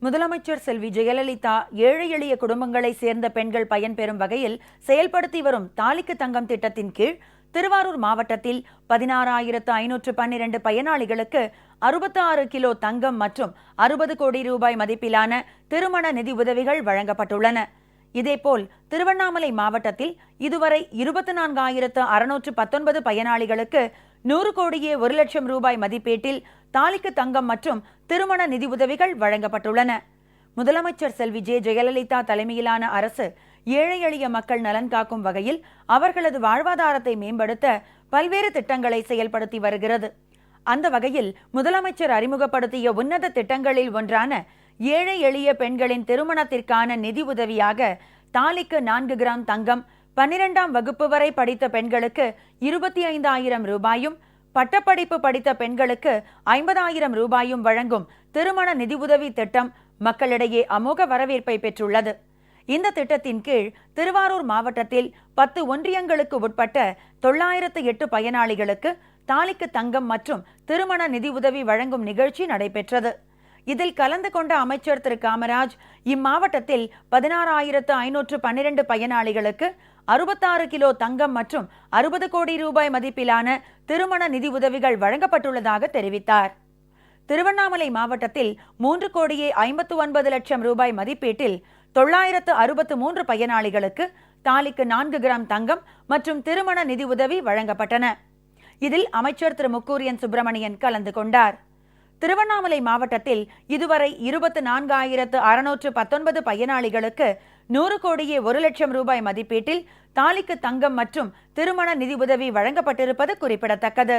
முதலமைச்சர் செல்வி ஜெயலலிதா ஏழை எளிய குடும்பங்களை சேர்ந்த பெண்கள் பயன்பெறும் வகையில் செயல்படுத்தி வரும் தாலிக்கு தங்கம் திட்டத்தின் கீழ் திருவாரூர் மாவட்டத்தில் 16,512 பயனாளிகளுக்கு 66 கிலோ தங்கம் மற்றும் 60 கோடி ரூபாய் மதிப்பிலான திருமண நிதி உதவிகள் வழங்கப்பட்டுள்ளன. இதேபோல் திருவண்ணாமலை மாவட்டத்தில் இதுவரை 24,619 பயனாளிகளுக்கு 100 கோடியே 1 லட்சம் ரூபாய் மதிப்பீட்டில் தாலிக்கு தங்கம் மற்றும் திருமண நிதி உதவிகள் வழங்கப்பட்டுள்ளன. முதலமைச்சர் செல்வி ஜெயலலிதா தலைமையிலான அரசு ஏழை எளிய மக்கள் நலன் காக்கும் வகையில் அவர்களது வாழ்வாதாரத்தை மேம்படுத்த பல்வேறு திட்டங்களை செயல்படுத்தி வருகிறது. அந்த வகையில் முதலமைச்சர் அறிமுகப்படுத்திய உன்னத திட்டங்களில் ஒன்றான ஏழை எளிய பெண்களின் திருமணத்திற்கான நிதி உதவியாக தாலிக்கு 4 கிராம் தங்கம், 12ஆம் வகுப்பு வரை படித்த பெண்களுக்கு 25,000 ரூபாயும், பட்டப்படிப்பு படித்த பெண்களுக்கு 50,000 ரூபாயும் வழங்கும் திருமண நிதி உதவி திட்டம் மக்களிடையே அமோக வரவேற்பை பெற்றுள்ளது. இந்த திட்டத்தின் கீழ் திருவாரூர் மாவட்டத்தில் 10 ஒன்றியங்களுக்கு உட்பட்ட 908 பயனாளிகளுக்கு தாலிக்கு தங்கம் மற்றும் திருமண நிதி உதவி வழங்கும் நிகழ்ச்சி நடைபெற்றது. இதில் கலந்து கொண்ட அமைச்சர் திரு காமராஜ் இம்மாவட்டத்தில் 16,512 பயனாளிகளுக்கு 66 கிலோ தங்கம் மற்றும் 60 கோடி ரூபாய் மதிப்பிலான திருமண நிதி உதவிகள் வழங்கப்பட்டுள்ளதாக தெரிவித்தார். திருவண்ணாமலை மாவட்டத்தில் 3 கோடியே 59 லட்சம் ரூபாய் மதிப்பீட்டில் 963 பயனாளிகளுக்கு தாலிக்கு 4 கிராம் தங்கம் மற்றும் திருமண நிதி உதவி வழங்கப்பட்டன. இதில் அமைச்சர் திரு முக்கூரியன் சுப்பிரமணியன் கலந்து கொண்டார். திருவண்ணாமலை மாவட்டத்தில் இதுவரை 24,619 பயனாளிகளுக்கு 100 கோடியே 1 லட்சம் ரூபாய் மதிப்பீட்டில் தாலிக்கு தங்கம் மற்றும் திருமண நிதி உதவி வழங்கப்பட்டிருப்பது குறிப்பிடத்தக்கது.